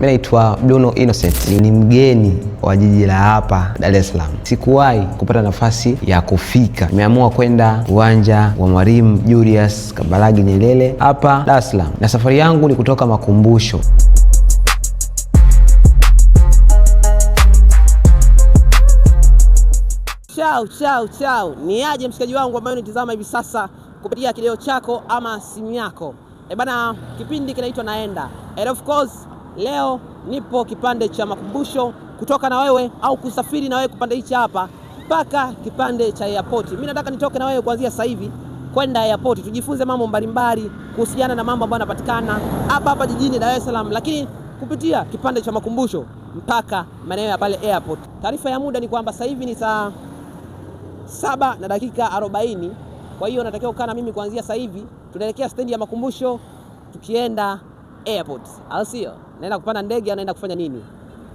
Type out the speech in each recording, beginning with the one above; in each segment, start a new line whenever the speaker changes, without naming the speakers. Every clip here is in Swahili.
Mimi naitwa Bruno Innocent, ni mgeni wa jiji la hapa Dar es Salaam. Sikuwahi kupata nafasi ya kufika. Nimeamua kwenda uwanja wa Mwalimu Julius Kambarage Nyerere hapa Dar es Salaam, na safari yangu ni kutoka Makumbusho.
Ciao. Ni aje mshikaji wangu ambaye unitazama hivi sasa kupitia kideo chako ama simu yako. Bana, kipindi kinaitwa Naenda. And of course, leo nipo kipande cha Makumbusho kutoka na wewe au kusafiri na wewe kupanda hichi hapa mpaka kipande cha airport. Mimi nataka nitoke na wewe kuanzia sasa hivi kwenda airport, tujifunze mambo mbalimbali kuhusiana na mambo ambayo yanapatikana hapa jijini Dar es Salaam, lakini kupitia kipande cha Makumbusho mpaka maeneo ya pale airport. Taarifa ya muda ni kwamba sasa hivi ni saa 7:40. Kwa hiyo natakiwa kukaa na mimi kuanzia sasa hivi. Tunaelekea stendi ya Makumbusho tukienda airport. Au sio? Naenda kupanda ndege au naenda kufanya nini?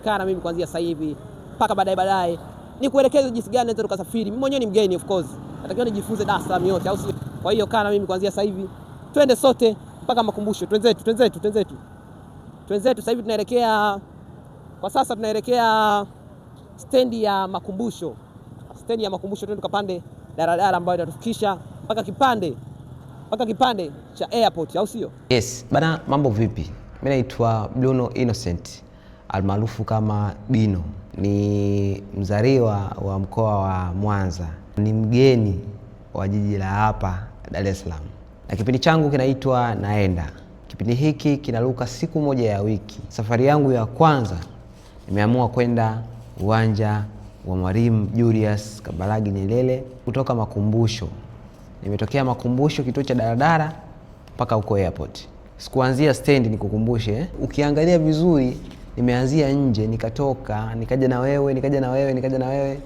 Kaa na mimi kuanzia sasa hivi mpaka baadaye ni kuelekeza jinsi gani naweza tukasafiri. Mimi mwenyewe ni mgeni of course. Natakiwa nijifunze Dar es Salaam yote, au sio? Kwa hiyo kaa na mimi kuanzia sasa hivi. Twende sote mpaka Makumbusho. Twenzetu. Sasa hivi tunaelekea, kwa sasa tunaelekea stendi ya Makumbusho. Stendi ya Makumbusho, twende tukapande daladala ambayo itatufikisha mpaka kipande cha airport, au sio?
Yes, bana, mambo vipi? Mimi naitwa Bruno Innocent almaarufu kama Bino. Ni mzaliwa wa mkoa wa Mwanza. Ni mgeni wa jiji la hapa Dar es Salaam. Na kipindi changu kinaitwa Naenda. Kipindi hiki kinaruka siku moja ya wiki. Safari yangu ya kwanza nimeamua kwenda uwanja wa Mwalimu Julius Kambarage Nyerere kutoka Makumbusho. Nimetokea Makumbusho kituo cha daladala mpaka huko airport. Sikuanzia stendi, nikukumbushe. Ukiangalia vizuri, nimeanzia nje, nikatoka, nikaja na wewe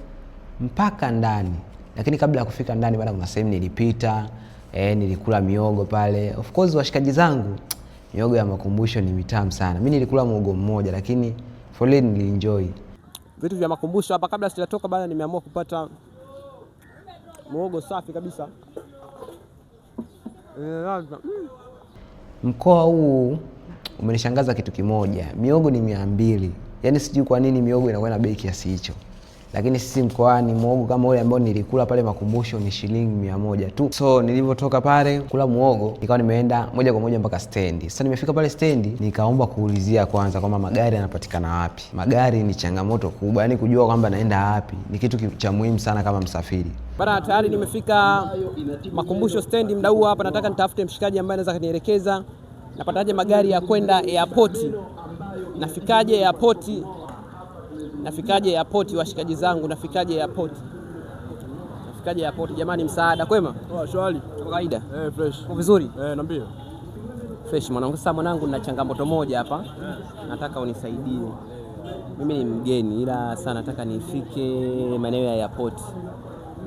mpaka ndani. Lakini kabla ya kufika ndani, bado kuna sehemu nilipita, nilikula miogo pale. Of course washikaji zangu, miogo ya Makumbusho ni mitamu sana. Mimi nilikula mwogo mmoja, lakini fully nilienjoy
vitu vya Makumbusho hapa. Kabla sijatoka bana, nimeamua kupata mwogo safi kabisa.
Mkoa huu umenishangaza kitu kimoja. Miogo ni 200. Yaani sijui kwa nini miogo inakuwa na bei kiasi hicho. Lakini sisi mkoani mwogo kama ule ambao nilikula pale Makumbusho ni shilingi 100 tu. So nilivyotoka pale kula mwogo, nikawa nimeenda moja kwa moja mpaka stendi. Sasa nimefika pale stendi, nikaomba kuulizia kwanza kwamba magari yanapatikana wapi. Magari ni changamoto kubwa, yaani kujua kwamba naenda wapi ni kitu cha muhimu sana kama msafiri.
Bana, tayari nimefika Makumbusho stendi. Muda huu hapa nataka nitafute mshikaji ambaye anaweza kunielekeza napataje magari ya kwenda airport. Nafikaje airport washikaji zangu, nafikaje airport jamani, msaada. Kwema?
Shwari.
Kwa kawaida?
Fresh.
Uko vizuri?
Niambie.
Fresh mwanangu. Sasa mwanangu, nina changamoto moja hapa. Nataka unisaidie. Mimi ni mgeni ila sana nataka nifike maeneo ya airport.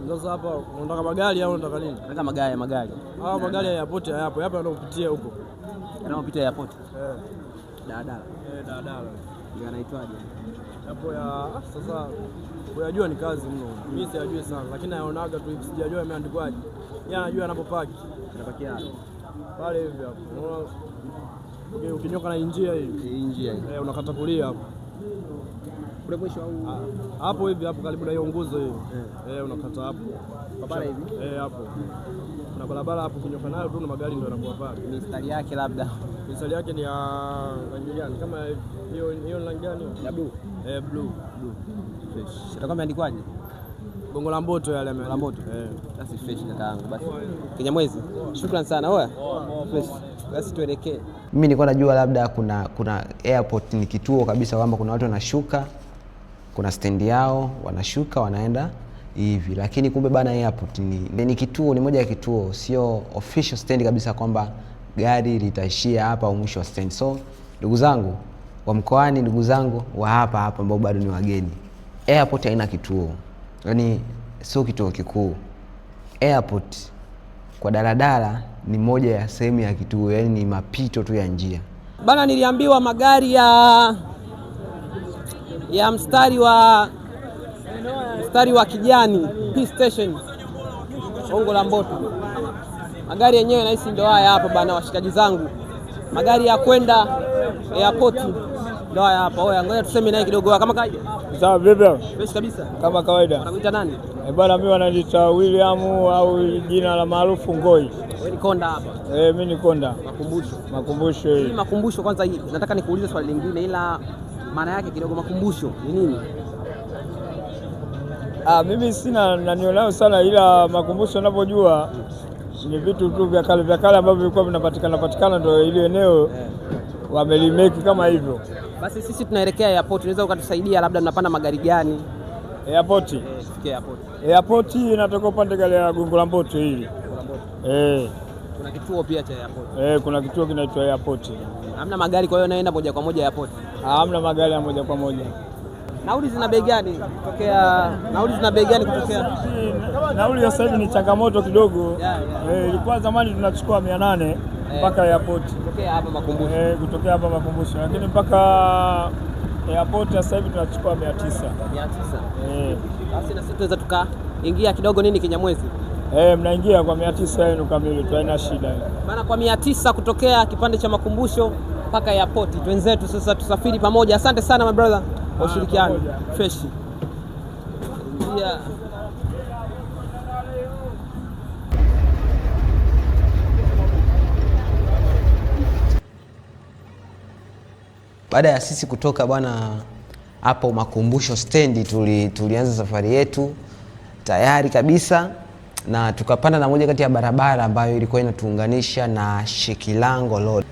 Sasa hapa unataka magari au unataka nini?
Nataka magari.
Magari ya airport hayapo. Hapa yanayopitia huko.
Yanayopitia airport? Daladala.
Daladala.
Ndio anaitwaje?
Hapo ya sasa unajua ni kazi mno. Mimi sijajui sana, lakini naonaga tu, sijajua imeandikwaje. Yeye anajua anapopaki.
Anapakia hapo.
Pale hivi hapo. Unaona ukinyoka na njia hii. Unakata kulia hapo.
Kule mwisho au
hapo hivi hapo karibu na hiyo nguzo hiyo. Unakata hapo.
Barabara hivi?
Hapo. Na barabara hapo kinyoka nayo tu na magari ndio yanakuwa pale.
Mistari yake labda.
Mistari yake ni ya rangi gani? Kama hiyo rangi gani?
Ya blue.
Blue.
Fresh. Itakuwa imeandikwaje?
Gongo la Mboto yale
la Mboto. Basi fresh kakaangu. Basi Kinyamwezi. Shukrani sana. Oya. Fresh. Basi tuelekee.
Mimi nilikuwa najua labda kuna airport ni kituo kabisa, kwamba kuna watu wanashuka, kuna stendi yao, wanashuka wanaenda hivi, lakini kumbe bana airport ni kituo, ni moja ya kituo, sio official stand kabisa kwamba gari litaishia hapa au mwisho wa stand. So ndugu zangu wa mkoani, ndugu zangu wa hapa ambao bado ni wageni, airport haina kituo, yaani sio kituo kikuu. Airport kwa daladala ni moja ya sehemu ya kituo, yaani ni mapito tu ya njia.
Bana, niliambiwa magari ya mstari wa kijani P station Gongo la Mboto. Magari yenyewe nahisi ndio haya hapa bana, washikaji zangu. Magari ya kwenda airport Ndio hapa. Oya, ngoja tuseme naye kidogo kama kawaida.
Sawa vipi?
Fresh kabisa.
Kama kawaida.
Wanakuita nani?
Bwana mimi wananiita William au jina la maarufu Ngoi.
Wewe ni konda hapa.
Mimi ni konda.
Makumbusho. Hii makumbusho kwanza hii. Nataka nikuulize swali lingine ila maana yake kidogo makumbusho ni nini?
Mimi sina nanionao sana ila makumbusho ninapojua ni vitu tu vya kale ambavyo vilikuwa vinapatikana ndio ile eneo wamelimeki kama hivyo.
Basi sisi tunaelekea airport, unaweza ukatusaidia labda tunapanda magari gani?
Airport. Airport inatoka upande gale ya Gongo la Mboto hili.
Kuna kituo pia cha airport.
Kuna kituo kinaitwa airport.
Hamna magari kwa hiyo naenda moja kwa moja airport.
Hamna magari ya moja kwa moja.
Nauli zina bei gani kutokea?
Nauli sasa hivi ni changamoto kidogo. Ilikuwa zamani tunachukua 800 mpaka airport. Kutokea hapa makumbusho. Lakini mpaka airport sasa hivi tunachukua 900.
900. Basi na sisi tunaweza tukaingia kidogo nini Kinyamwezi?
Mnaingia kwa 900 yenu kamili tu, haina shida.
Bana, kwa 900 kutokea kipande cha makumbusho mpaka airport. Twenzetu sasa tusafiri pamoja. Asante sana my brother kwa ushirikiano. Fresh.
Baada ya sisi kutoka bwana hapo makumbusho stendi, tulianza safari yetu tayari kabisa, na tukapanda na moja kati ya barabara ambayo ilikuwa inatuunganisha na Shekilango Road.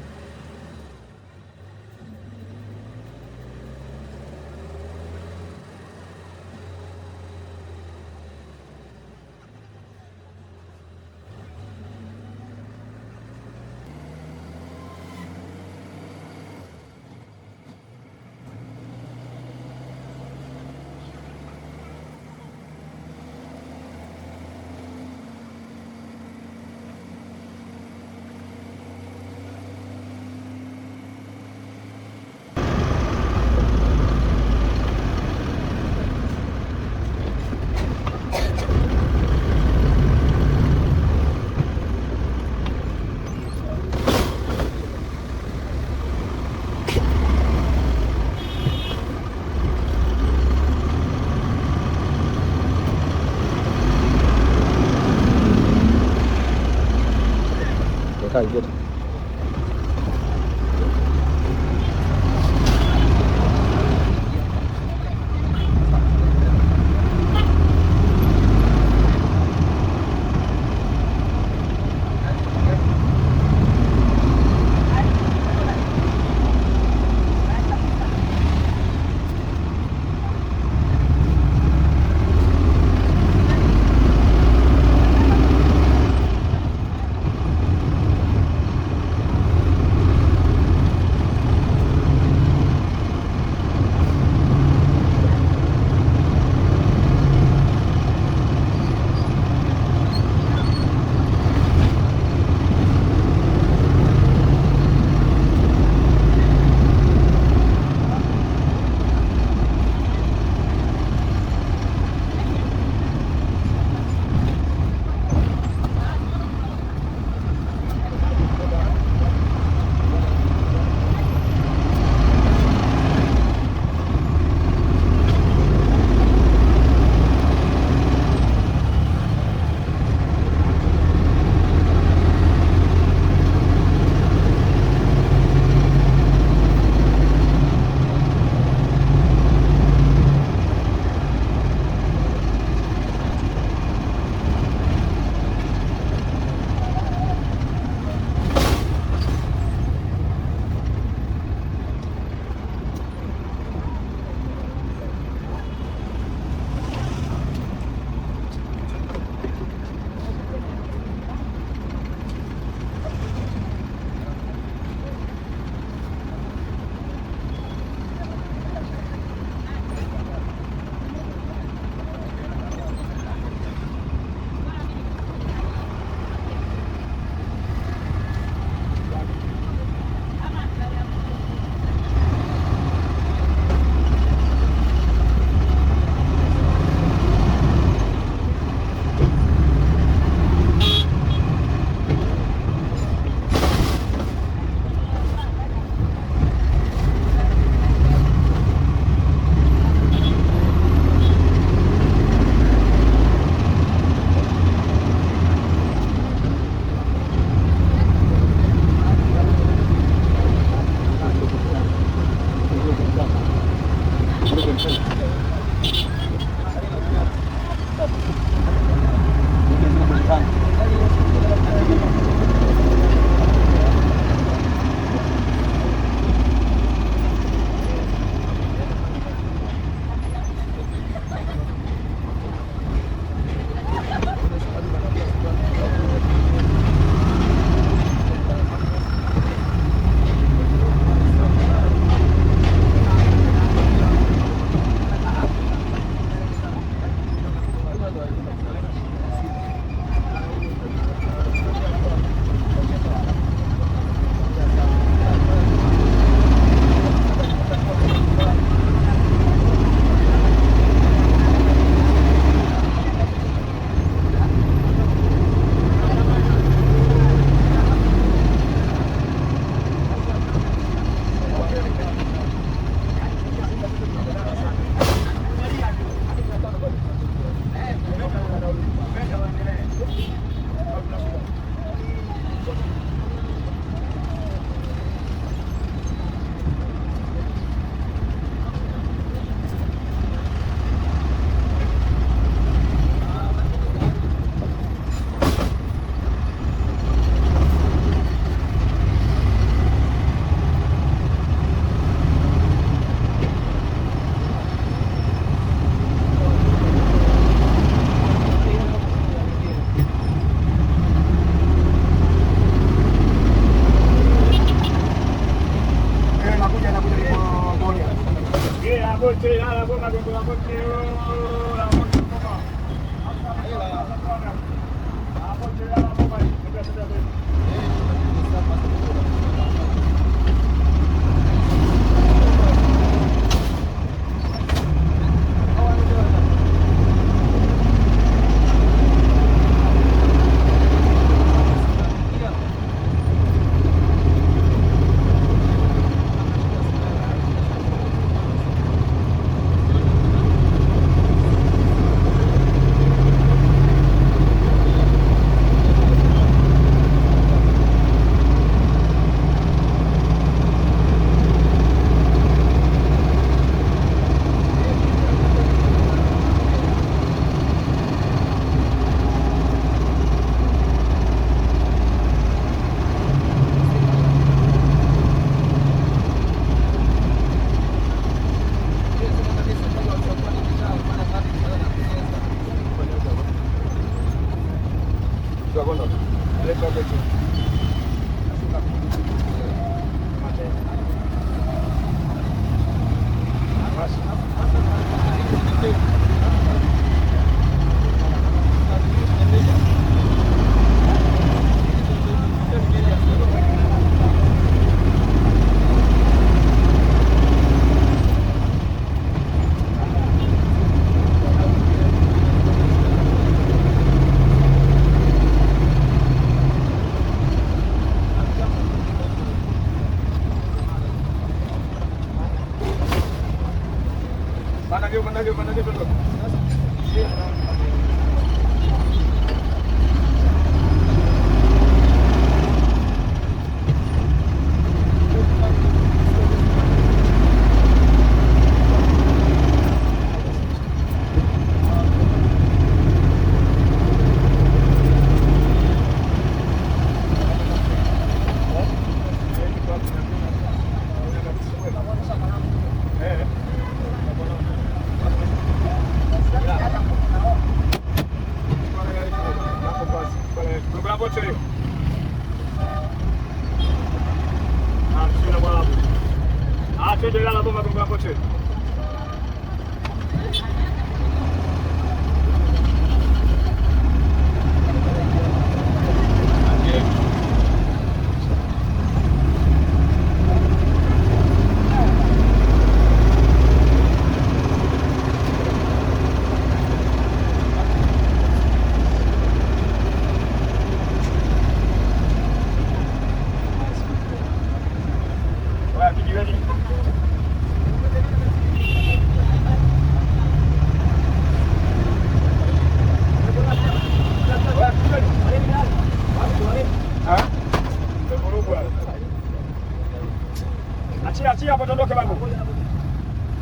Achia hapo, tuondoke babu.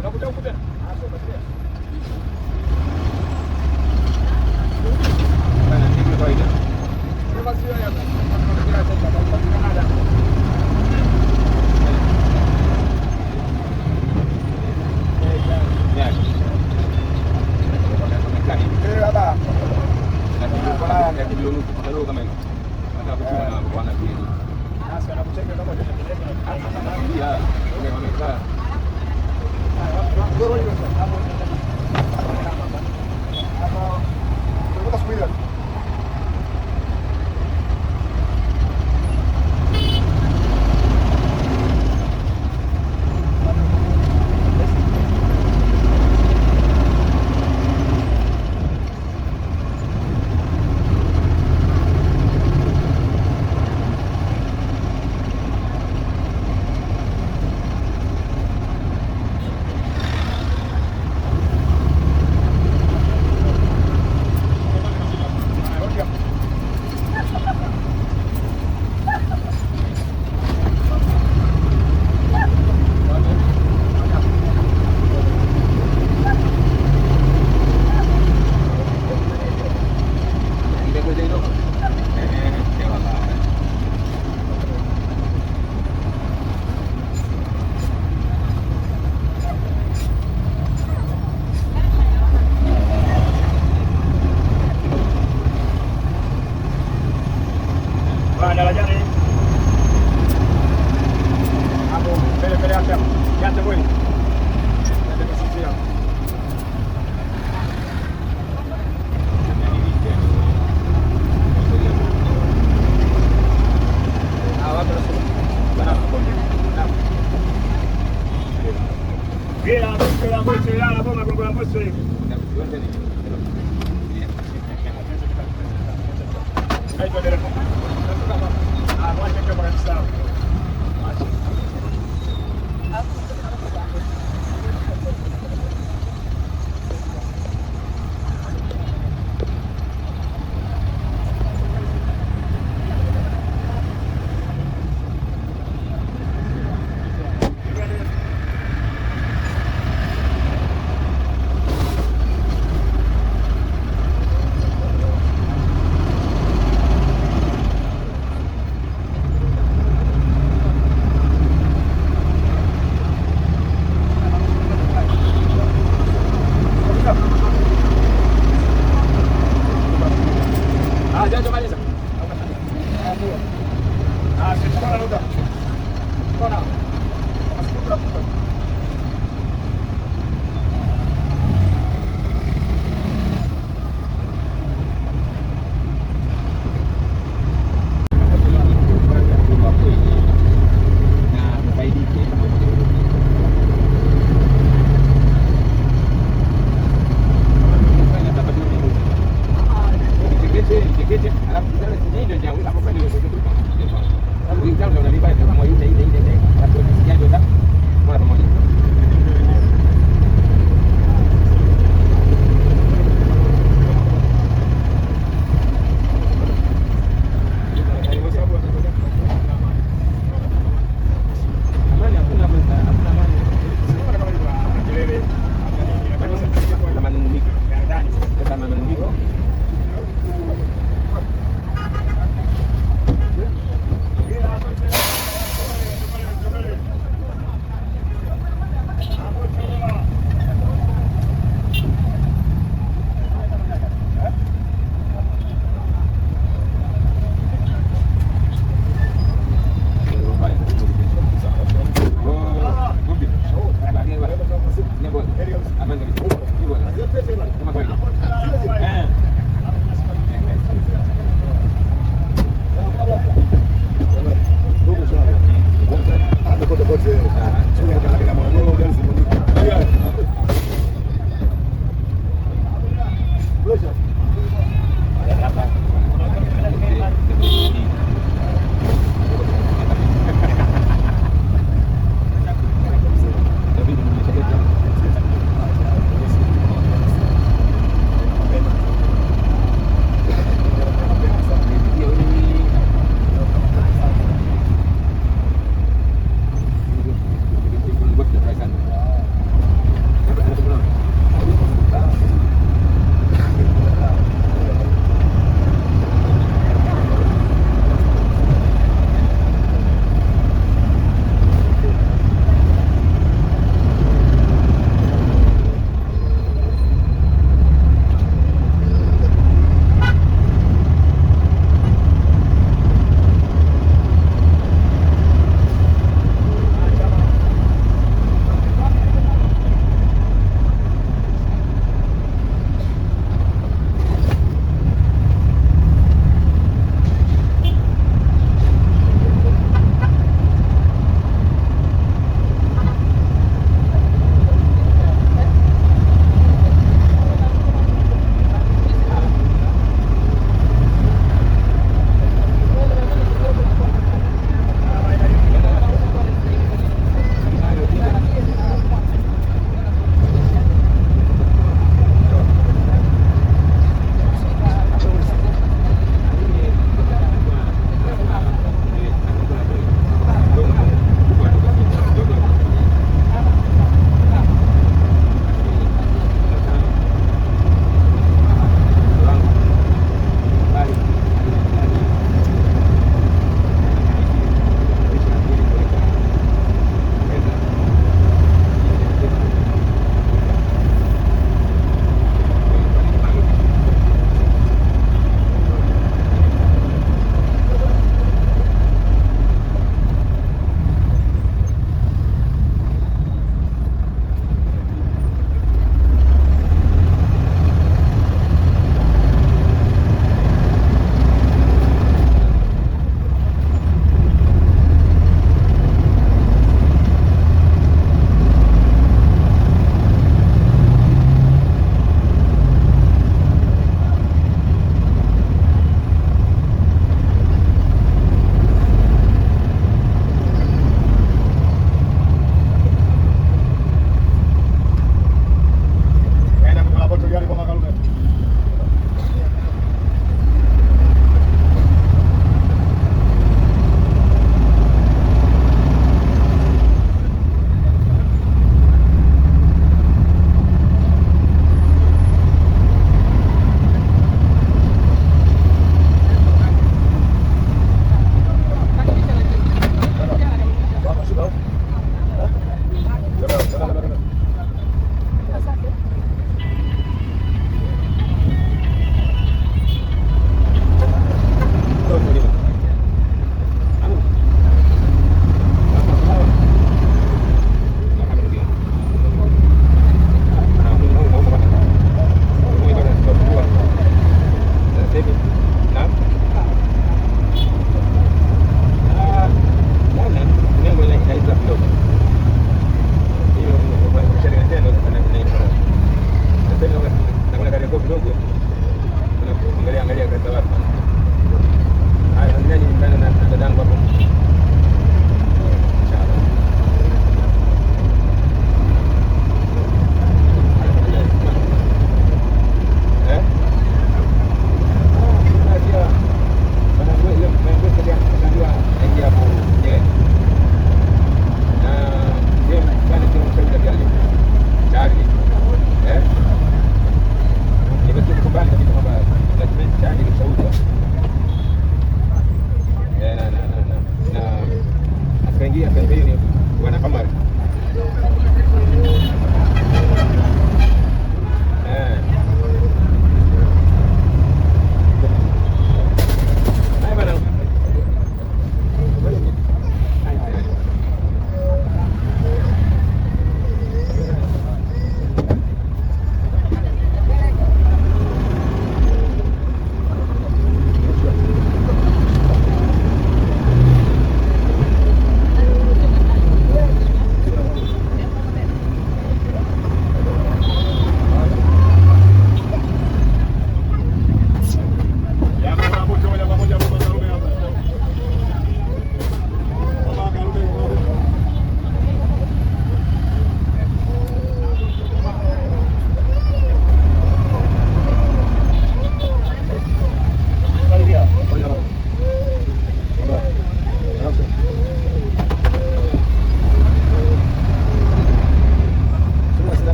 Unakuja huku tena. Bana, ni kawaida.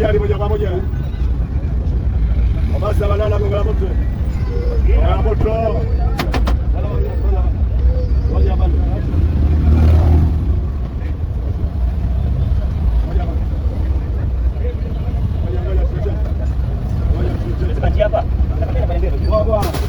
gari moja kwa moja. Mabasi ya banana Gongo la Mboto. Gongo la Mboto. Moja bado. Hapa.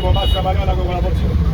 Mombasa Banyana kwa Mombasa.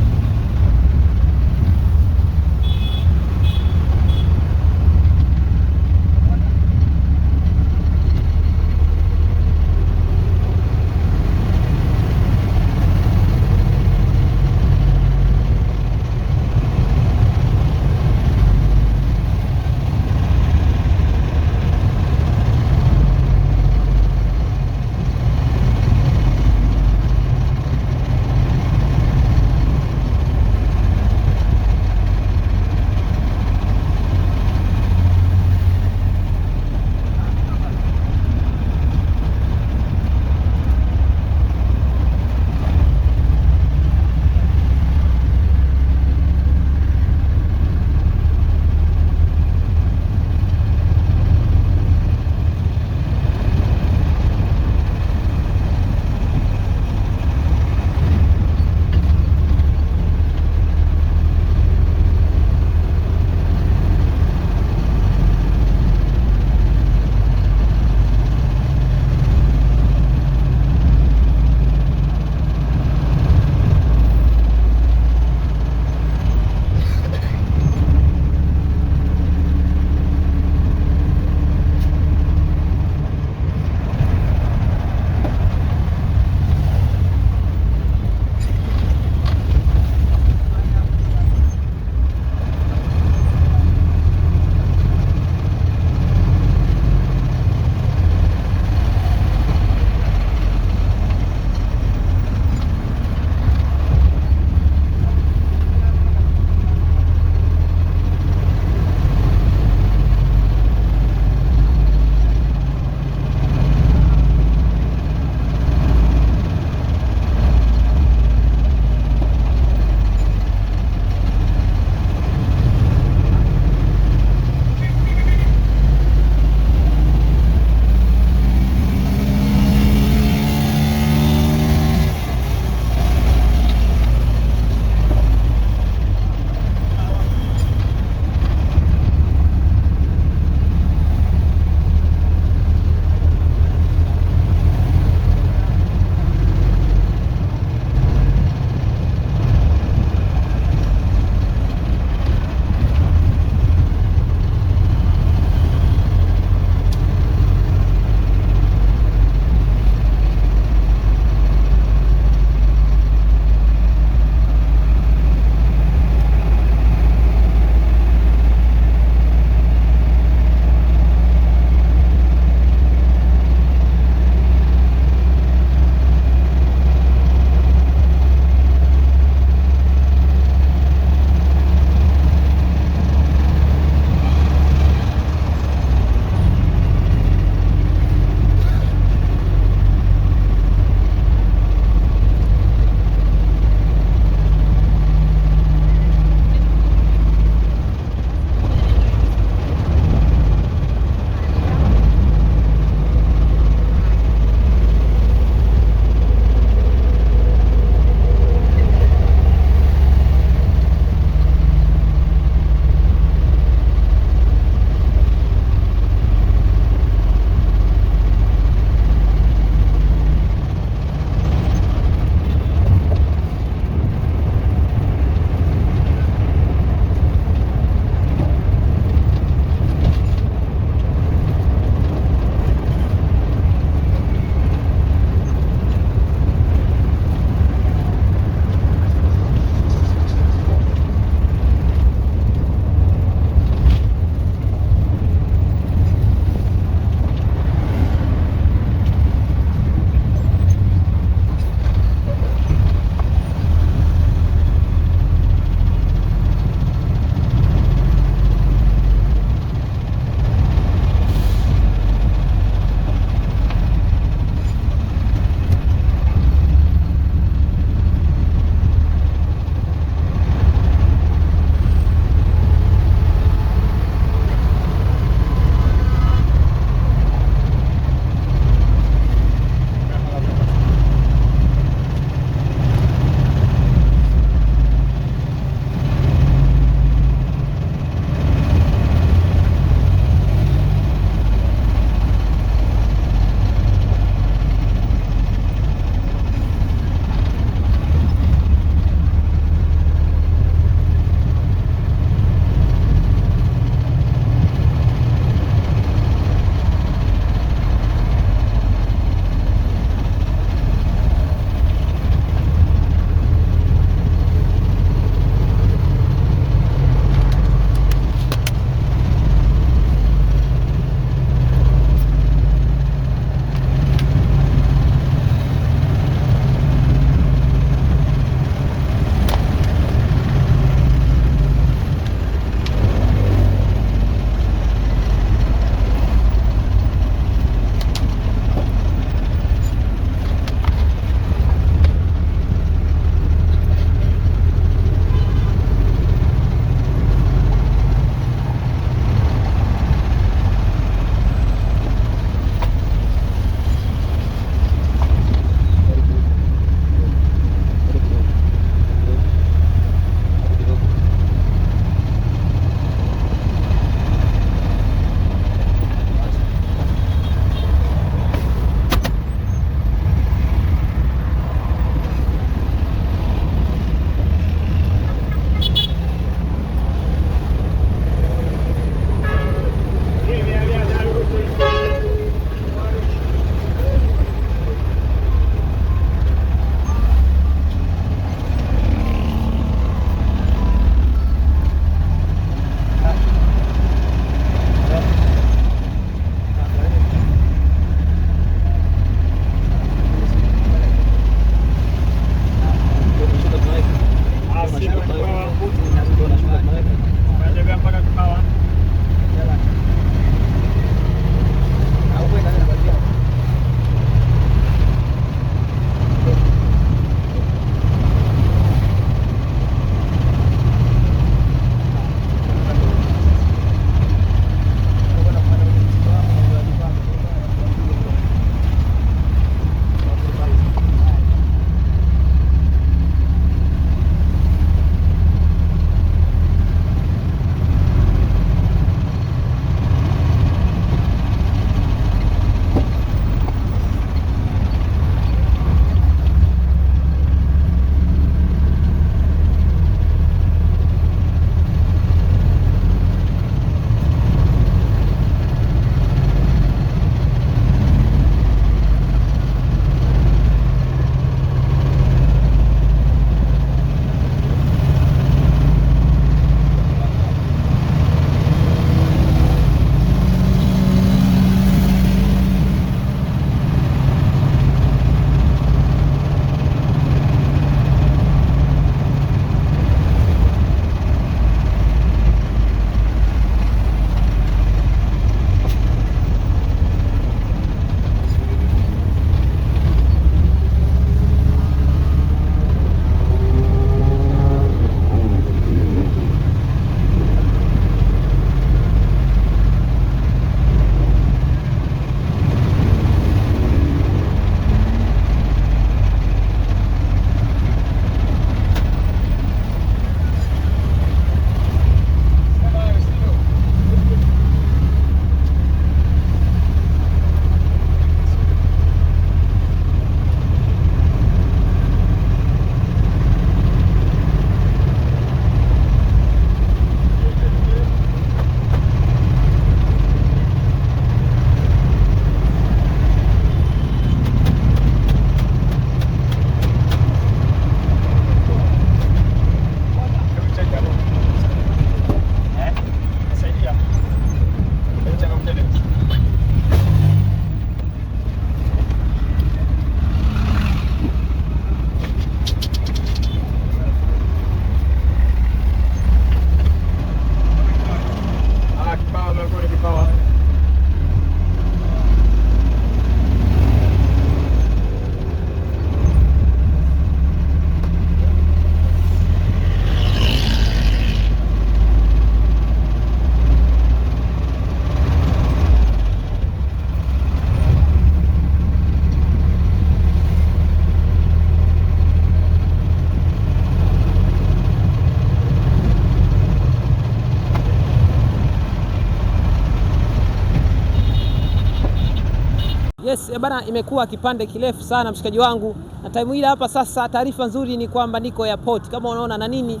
Yes, bana, imekuwa kipande kirefu sana mshikaji wangu, na time ile hapa sasa. Taarifa nzuri ni kwamba niko airport kama unaona, na nini,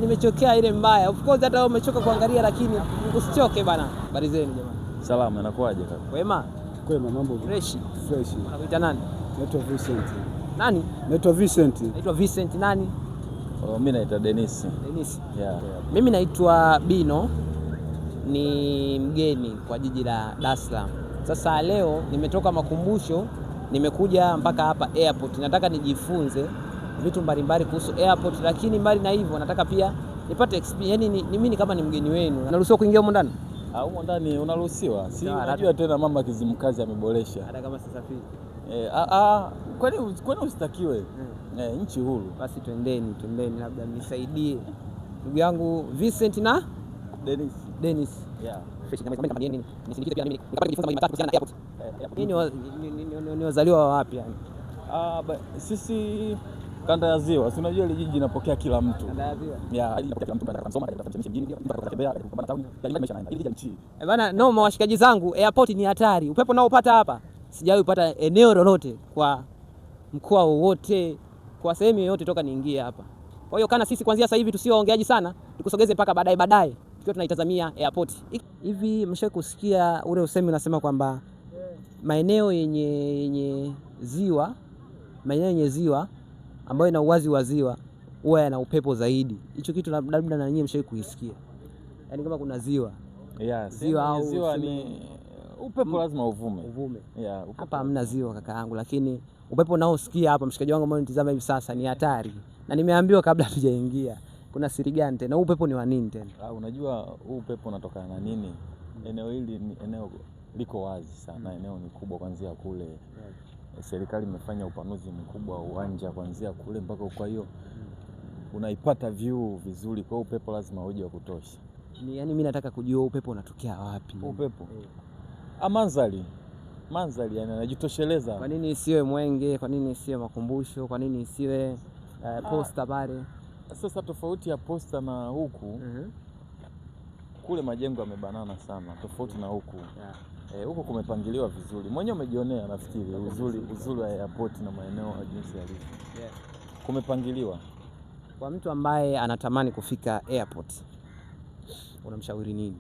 nimechokea ile mbaya. Of course hata wewe umechoka kuangalia, lakini usichoke bana. Habari zenu jamani?
Salama, inakuaje kaka?
Wema?
Kwema, mambo
fresh. Unakuita nani?
Naitwa Vincent.
Nani?
Naitwa Vincent.
Naitwa Vincent nani?
Mimi naitwa Dennis.
Dennis.
Yeah.
Mimi naitwa Bino, ni mgeni kwa jiji la Dar es Salaam. Sasa leo nimetoka makumbusho, nimekuja mpaka hapa airport. Nataka nijifunze vitu mbalimbali kuhusu airport, lakini mbali na hivyo nataka pia nipate experience. Yani mimi kama ni mgeni wenu, naruhusiwa kuingia huko ndani?
Huko ndani unaruhusiwa. Si unajua tena mama Kizimkazi ameboresha.
Hata kama sisafiri.
Kwani usitakiwe? Nchi huru.
Basi twendeni, labda nisaidie. Ndugu yangu Vincent na Dennis. Yeah. Ni wazaliwa wa wapi yani?
Sisi kanda ya Ziwa. Si unajua ile jiji linapokea kila mtu.
Kanda ya Ziwa.
Yeah,
bana, no mawashikaji zangu, airport ni hatari. Upepo nao upata hapa sijawahi kupata eneo lolote kwa mkoa wowote, kwa sehemu yoyote toka niingie hapa. Kwa hiyo kana sisi kuanzia sasa hivi tusioongeaji sana, tukusogeze mpaka baadaye tukiwa tunaitazamia airport. Hivi mshawahi kusikia ule usemi unasema kwamba maeneo yenye ziwa ambayo ina uwazi wa ziwa huwa yana upepo zaidi? Hicho kitu labda na nyinyi mshawahi kuisikia? Yaani kama kuna ziwa,
ziwa au ziwa ni upepo lazima uvume. Yeah,
hapa hamna ziwa kaka yangu, lakini upepo nao sikia hapa, mshikaji wangu ambaye nitazama hivi sasa, ni hatari. Na nimeambiwa kabla hatujaingia kuna siri gani tena? Upepo ni wa nini tena?
Unajua huu upepo unatokana na nini? Eneo hili ni eneo liko wazi sana, eneo ni kubwa kuanzia kule. Serikali imefanya upanuzi mkubwa wa uwanja kuanzia kule mpaka, kwa hiyo unaipata view vizuri, kwa upepo lazima uje wa kutosha.
Yaani mimi nataka kujua upepo unatokea wapi?
Upepo mandhari yani anajitosheleza.
Kwa nini isiwe Mwenge? Kwa nini isiwe Makumbusho? Kwa nini isiwe Posta pale?
Sasa tofauti ya Posta na huku kule majengo yamebanana sana, tofauti na huku. Huku kumepangiliwa vizuri, mwenyewe umejionea nafikiri uzuri wa airport na maeneo jinsi yalivyo. Kumepangiliwa.
Kwa mtu ambaye anatamani kufika airport, unamshauri nini?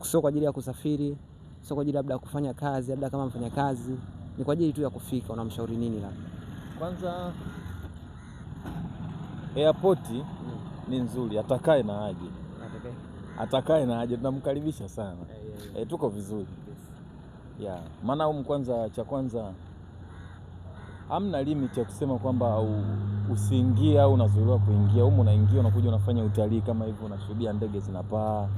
Sio kwa ajili ya kusafiri, sio kwa ajili labda kufanya kazi, labda kama mfanya kazi, ni kwa ajili tu ya kufika, unamshauri nini labda?
Kwanza airport ni nzuri, atakaye na aje, tunamkaribisha sana. Tuko vizuri. Maana kwanza, cha kwanza hamna limit ya kusema kwamba usiingie au unazuiliwa kuingia. Unaingia, unakuja unafanya utalii kama hivyo, unashuhudia ndege zinapaa.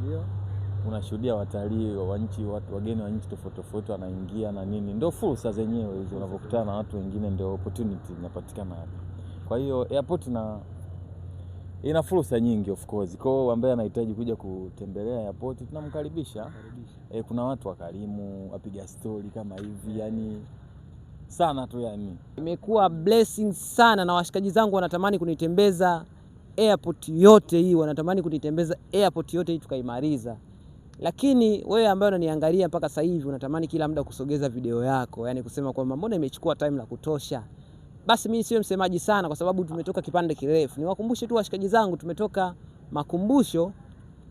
Unashuhudia watalii wa nchi, watu wageni wa nchi tofauti wanaingia na nini. Ndio fursa zenyewe hizo, unapokutana na watu wengine ndio opportunity inapatikana hapo. Kwa hiyo airport ina fursa nyingi of course. Kwa hiyo ambaye anahitaji kuja kutembelea airport tunamkaribisha. Kuna watu wakarimu, wapiga story kama hivi, yani sana tu yani. Imekuwa
blessing sana, na washikaji zangu wanatamani kunitembeza airport yote hii, tukaimaliza. Lakini wewe ambaye unaniangalia mpaka sasa hivi unatamani kila muda kusogeza video yako, yani kusema kwamba mbona imechukua time la kutosha. Basi mimi siwe msemaji sana, kwa sababu tumetoka kipande kirefu. Niwakumbushe tu washikaji zangu, tumetoka Makumbusho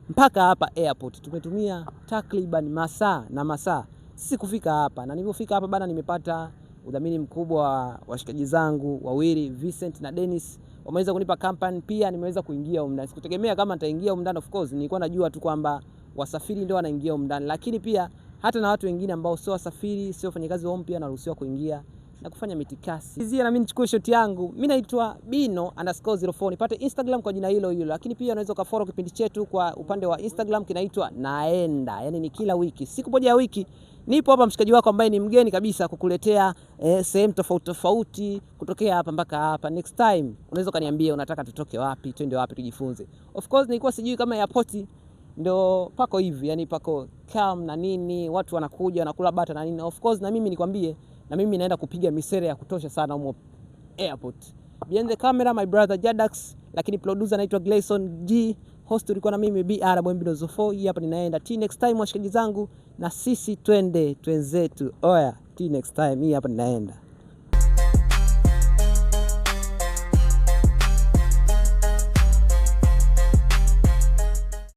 mpaka hapa airport tumetumia takriban masaa sisi kufika hapa. Na nilipofika hapa bana, nimepata udhamini mkubwa wa washikaji zangu wawili, Vincent na Dennis. Wameweza kunipa company, pia nimeweza kuingia huko ndani. Sikutegemea kama nitaingia huko ndani, of course nilikuwa najua tu kwamba wasafiri ndio wanaingia huko ndani, lakini pia hata na watu wengine ambao sio wasafiri, sio wafanyakazi wao, pia wanaruhusiwa kuingia na kufanya mitikasi. Hizi na mimi nichukue shot yangu. Mimi naitwa Bino_04. Nipate Instagram kwa jina hilo, lakini pia unaweza ukafollow kipindi chetu kwa upande wa Instagram, kinaitwa Naenda. Yaani ni kila wiki, siku moja ya wiki nipo hapa, mshikaji wako ambaye ni mgeni kabisa, kukuletea sehemu tofauti kutokea hapa mpaka hapa. Next time unaweza kaniambia unataka tutoke wapi, twende wapi, tujifunze. Of course nilikuwa sijui kama airport ndio pako hivi, yani pako calm na nini, watu wanakuja wanakula bata na nini. Of course na mimi nikwambie, na mimi naenda kupiga misere ya kutosha sana huko airport. Behind the camera my brother Jadax, lakini producer anaitwa Gleison G. Host ulikuwa na mimi BR Bwembido 04. Hapa ninaenda. Till next time washikaji zangu, na sisi twende twenzetu. Oya. till next time. Hii hapa ninaenda.